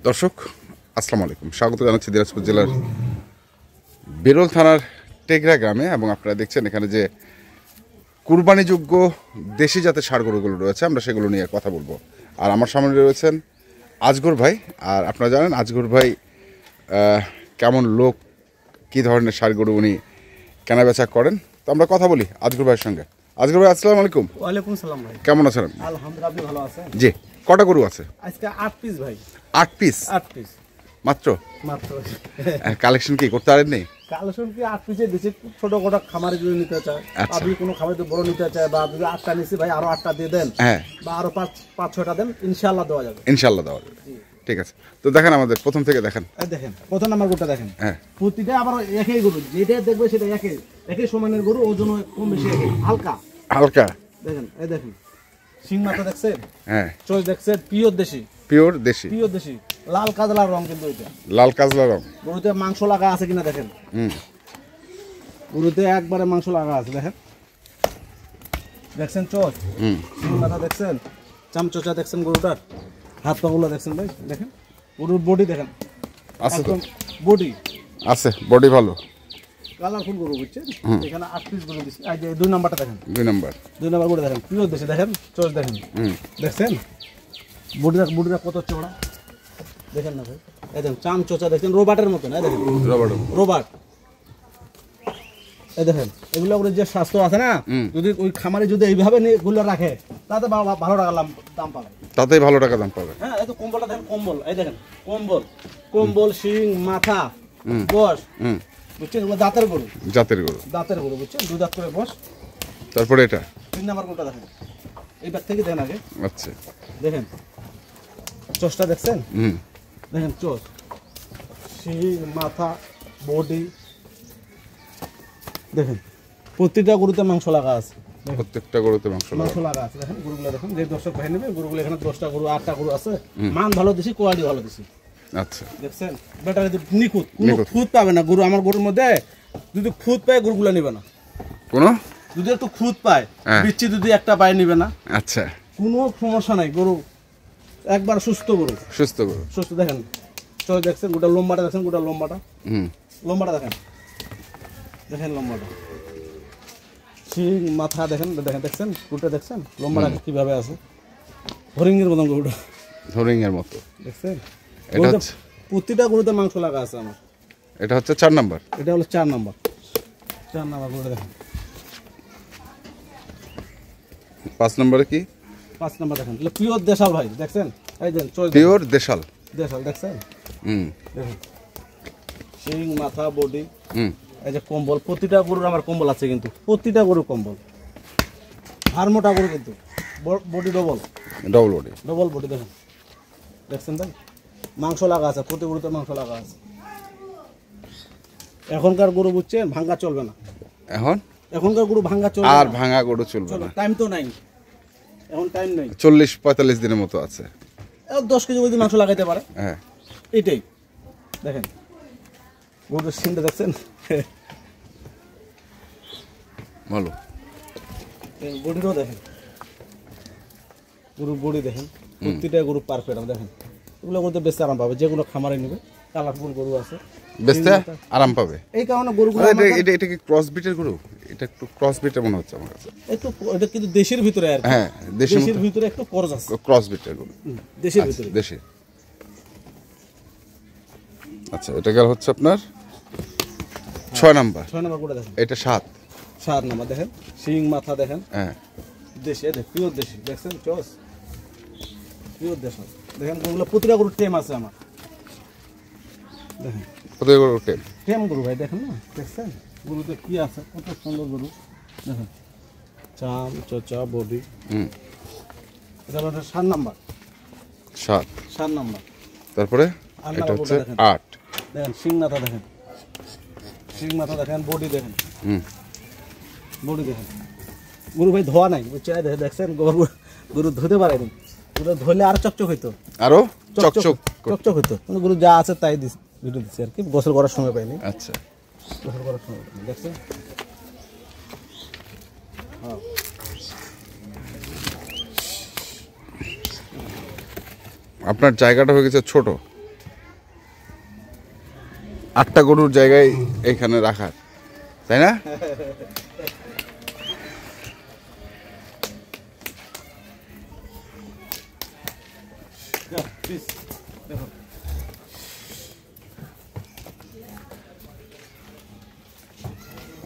দর্শক আসসালামু আলাইকুম, স্বাগত জানাচ্ছি দিনাজপুর জেলার বেরোল থানার টেকরা গ্রামে। এবং আপনারা দেখছেন এখানে যে কুরবানিযোগ্য দেশি জাতের ষাঁড় গরুগুলো রয়েছে, আমরা সেগুলো নিয়ে কথা বলবো। আর আমার সামনে রয়েছেন আজগর ভাই। আর আপনারা জানেন আজগর ভাই কেমন লোক, কী ধরনের ষাঁড় গরু উনি কেনা বেচা করেন, তো আমরা কথা বলি আজগর ভাইয়ের সঙ্গে। আজগর ভাই আসসালামু আলাইকুম। ওয়ালাইকুম সালাম ভাই, কেমন আছেন? আলহামদুলিল্লাহ, আপনি ভালো আছেন? জি। কটা গরু আছে আজকে 8 পিস ভাই। 8 পিস? 8 পিস মাত্র? মাত্র। কালেকশন কি করতে পারেননি? কালেকশন কি 8 পিসে দিছি, ছোট ছোট খামারে যদি নিতে চায়, আপনি কোনো খামারে যদি বড় নিতে চায়, বা যদি 8টা নিছি ভাই আরো 8টা দিয়ে দেন, হ্যাঁ, বা আরো 5-6টা দেন, ইনশাআল্লাহ দেওয়া যাবে। ইনশাআল্লাহ দেওয়া যাবে। ঠিক আছে, তো দেখেন আমাদের প্রথম থেকে দেখেন। এই দেখেন প্রথম নাম্বার গরুটা দেখেন। হ্যাঁ, প্রতিটা আবার একই গরু, যেটা দেখবে সেটা একই সমানের গরু, ওজন কম বেশি একই, হালকা হালকা। দেখেন, এই দেখেন সিং মাথা দেখছেন, হ্যাঁ, চোখ দেখছেন, পিওর দেশি। পিওর দেশি, পিওর দেশি, লাল কাজলার রং, কিন্তু এটা লাল কাজলা রং। গরুতে মাংস লাগা আছে কিনা দেখেন। গরুতে একবারে মাংস লাগা আছে, দেখেন। দেখছেন চোখ, মাথা দেখছেন, চামচোচা দেখছেন, গরুটার হাত পাগুলো দেখছেন ভাই, দেখেন গরুর বডি দেখেন, আছে তো? বডি আছে, বডি ভালো, কালারফুল গরু, বুঝছেন? এখানে 8 পিস গরু দিচ্ছি। এই যে 2 নাম্বারটা দেখেন, 2 নাম্বার গরু দেখেন, পিওর দেশি, দেখেন চোখ দেখেন, দেখছেন বডিটা কত চওড়া দেখেন না ভাই, এই দেখেন চামচোচা দেখেন, রোবাটের মতন, এই দেখেন রোবাট। এই দেখেন এগুলো করে যে স্বাস্থ্য আছে না, যদি ওই খামারে যদি এইভাবে এগুলো রাখে, তাতে ভালো টাকা দাম পাবে, তাতেই ভালো টাকা দাম পাবে। হ্যাঁ, এই তো কম্বলটা দেখেন, কম্বল, এই দেখেন কম্বল, শিং, মাথা, বস, বুঝছেন? এগুলো দাঁতের গরু, বুঝছেন? 2 দাঁত করে বস। তারপরে এটা 3 নাম্বার গরুটা দেখেন, এই ব্যাগ থেকে দেখেন আগে। আচ্ছা, দেখেন চোষটা দেখছেন, দেখেন চোষ, শিং, মাথা, বডি দেখেন। প্রতিটা গরুতে মাংস লাগা আছে, প্রত্যেকটা গরুতে মাংস লাগা আছে। দেখেন গরুগুলো দেখেন, যে দর্শক ভাই নেবে গরুগুলো, এখানে 10টা গরু 8টা গরু আছে, মান ভালো দিছি, কোয়ালিটি ভালো দিছি। আচ্ছা, দেখছেন বেটা, যদি নিখুঁত, কোনো খুঁত পাবে না গরু। আমার গরুর মধ্যে যদি খুঁত পায় গরুগুলো নিবে না, যদি একটু খুঁত পায়, বিচ্ছি যদি একটা পায় নিবে না। আচ্ছা, কোনো সমস্যা নাই, গরু একবার সুস্থ গরু। দেখেন চোখ দেখছেন, গোটা লম্বাটা দেখছেন, লম্বাটা দেখেন লম্বাটা, শিং, মাথা দেখেন, দেখছেন গরুটা, দেখছেন লম্বাটা কিভাবে আছে, হরিণের মতন গরুটা, দেখছেন? প্রতিটা গরুতে মাংস লাগা আছে আমার। এটা হচ্ছে 4 নাম্বার। এটা হলো 4 নাম্বার গরুটা দেখেন। 5 নাম্বারে কি? 5 নাম্বার দেখেন, পিওর দেশাল ভাই, দেখছেন? এই দেন পিওর দেশাল, দেখছেন? দেখেন শিং, মাথা, বডি, এই যে কম্বল, প্রতিটা গরুর আমার কম্বল আছে, কিন্তু প্রতিটা গরুর কম্বল, আর মোটা গরু, কিন্তু বডি ডবল বডি দেখছেন ভাই? মাংস লাগা আছে, প্রতি গরুতে মাংস লাগা আছে। এখনকার গরু, বুঝছেন, ভাঙ্গা চলবে না। এখনকার গরু ভাঙ্গা চলবে, আর ভাঙা গরু চলবে না। টাইম তো নাই, এখন টাইম নাই। 40-45 দিনের মতো আছে। 10 কেজি যদি মাংস লাগাইতে পারে, হ্যাঁ, এটাই দেখেন গরুর সিনটা দেখছেন, ভালো। বডিটাও দেখেন, গরুর বডি দেখেন, প্রতিটা গরু পারফেক্ট দেখেন। এগুলো করতে বেশি আরাম পাবে, যেগুলো খামারে নেবে, কালারফুল গরু আছে, বেচতে আরাম পাবে। এই কারণে গরুগুলো, এটা কি ক্রস বিটের গরু? এটা একটু ক্রস বিটের মনে হচ্ছে আমার কাছে। একটু এটা কিন্তু দেশের ভিতরে, আর হ্যাঁ, দেশের ভিতরে একটু ক্রস আছে, ক্রস বিটের গরু, দেশের ভিতরে, দেশে। আচ্ছা, এটা গেল হচ্ছে আপনার 6 নাম্বার গরুটা দেখেন। এটা 7 নাম্বার দেখেন, শিং, মাথা দেখেন, হ্যাঁ, দেশি, পিওর দেশি, দেখছেন চস, পিওর দেশি দেখেন। গরুগুলো প্রতিটা গরুর টেম আছে আমার, দেখেন প্রতিটা গরুর টেম গরু ভাই, দেখেন না, দেখছেন গরুতে কি আছে, কত সুন্দর গরু দেখেন, চাম চোচা বডি। এটা হচ্ছে 7 নাম্বার। তারপরে এটা হচ্ছে 8 দেখেন, শিং মাথা দেখেন, বডি দেখেন, গরু ভাই ধোয়া নাই, বুঝছেন? দেখছেন গরু ধুতে পারেনি, গরু ধুলে আর চকচক হইতো, হইতো, কিন্তু গরু যা আছে তাই ভিডিও দিচ্ছে আর কি, গোসল করার সময় পাইনি। আচ্ছা, গোসল করার সময় পাইনি, দেখছেন? আপনার জায়গাটা হয়ে গেছে ছোট, 8টা গরুর জায়গায় এখানে রাখার, তাই না?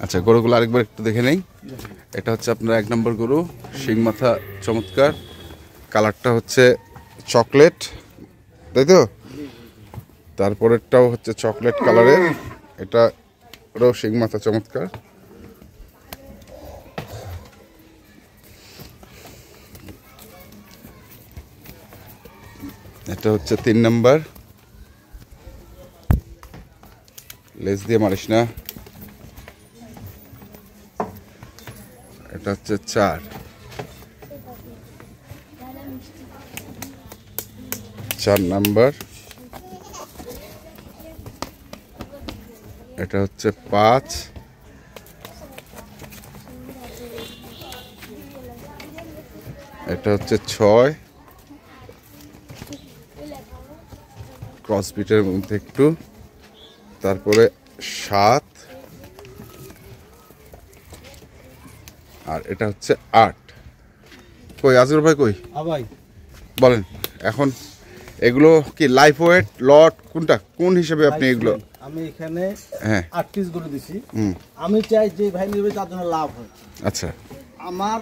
আচ্ছা, গরুগুলো আরেকবার একটু দেখে নেই। এটা হচ্ছে আপনার 1 নম্বর গরু, শিং মাথা চমৎকার, কালারটা হচ্ছে চকলেট, তাই তো? তারপরেরটাও হচ্ছে চকলেট কালারের, ওটাও শিং মাথা চমৎকার। এটা হচ্ছে 3 নম্বর, লেজ দিয়ে মারিস না। এটা হচ্ছে 4 নম্বর, এটা হচ্ছে 5, এটা হচ্ছে 6, ক্রসবিটের মধ্যে একটু, তারপরে 7, আর এটা হচ্ছে 8। কই আজর ভাই, কই ভাই বলেন এখন এগুলো কি লাইফ ওয়েট লট কোনটা, কোন হিসেবে আপনি এগুলো? আমি এখানে হ্যাঁ 8 পিস গরু দিছি। আমি চাই যে ভাই নেবে তার জন্য লাভ হয়। আচ্ছা, আমার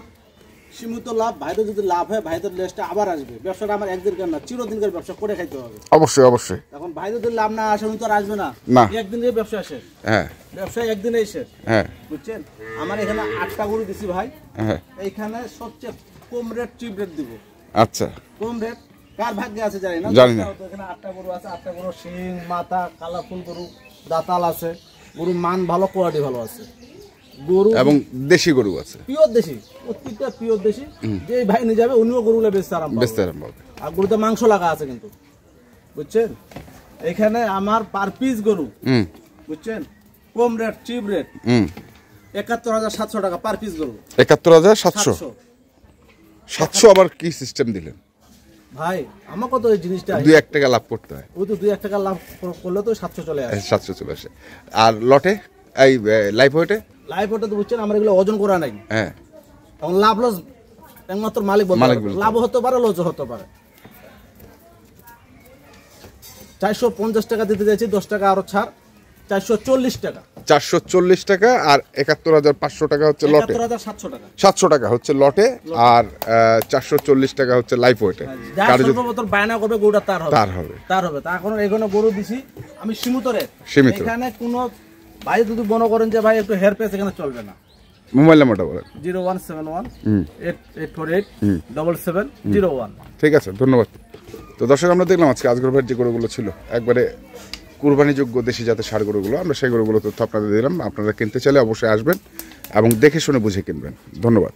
সীমিত লাভ, ভাইদের যদি লাভ হয় ভাইদের লেসটা আবার আসবে। ব্যবসাটা আমার একদিনকার না, চিরদিনকার ব্যবসা করে খাইতে হবে। অবশ্যই অবশ্যই। এখন ভাইদের যদি লাভ না আসে উনি তো আর আসবে না, না। একদিনের ব্যবসা শেষ। হ্যাঁ ব্যবসা একদিনেই শেষ। হ্যাঁ বুঝছেন? আমার এখানে 8টা গরু দিছি ভাই। হ্যাঁ। এইখানে সবচেয়ে কম রেট, চিপ রেট দিব। আচ্ছা, কম রেট কার ভাগ্যে আছে জানি না। এখানে 8টা গরু আছে, 8টা গরু শিং মাথা কালারফুল গরু, দাঁতাল আছে, গরু মান ভালো, কোয়ালিটি ভালো আছে গরু, এবং দেশি গরু আছে, পিওর দেশি, প্রত্যেকটা পিওর দেশি। যে ভাই নিয়ে যাবে উনিও গরুগুলো বেচতে আরাম পাবে। আর গরুতে মাংস লাগা আছে কিন্তু, বুঝছেন? এখানে আমার পার পিস গরু, বুঝছেন, কম রেট, চিপ রেট, ৭১,৭০০ টাকা পার পিস গরু। ৭১,৭০০। 700 আবার কি সিস্টেম দিলেন ভাই? আমাকে তো এই জিনিসটা 2-1 টাকা লাভ করতে হয়। ওই তো 2-1 টাকা লাভ করলে তো 700 চলে আসে। 700 চলে আসে। আর লটে এই লাইফ ওয়েটে? লাইফ ওটা তো বুঝছেন আমার এগুলো ওজন করা নাই। হ্যাঁ, এখন লাভ লস একমাত্র মালিক বলতে পারবে। লাভ হতে পারে, লসও হতে পারে। 450 টাকা দিতে যাচ্ছি, 10 টাকা আরো ছাড়, 440 টাকা। 440 টাকা আর ৭১,৫০০ টাকা হচ্ছে লটে। ৭১,৭০০ টাকা। 700 টাকা হচ্ছে লটে, আর 440 টাকা হচ্ছে লাইফ ওয়েটে। যার সর্বপ্রথম বায়না করবে গরুটা তার হবে। তা এখন এখানে গরু দিছি আমি সীমিত রেট। এখানে কোনো ভাই যদি মনে করেন যে ভাই একটু হেয়ার পেস, এখানে চলবে না। মোবাইল নাম্বারটা বলেন। 0171-848-7701। ঠিক আছে, ধন্যবাদ। তো দর্শক, আমরা দেখলাম আজকে আজগর ভাইয়ের যে গরুগুলো ছিল একবারে কুরবানিযোগ্য দেশি জাতের ষাঁড় গরুগুলো, আমরা সেই গরুগুলো তথ্য আপনাদের দিলাম। আপনারা কিনতে চাইলে অবশ্যই আসবেন এবং দেখে শুনে বুঝে কিনবেন। ধন্যবাদ।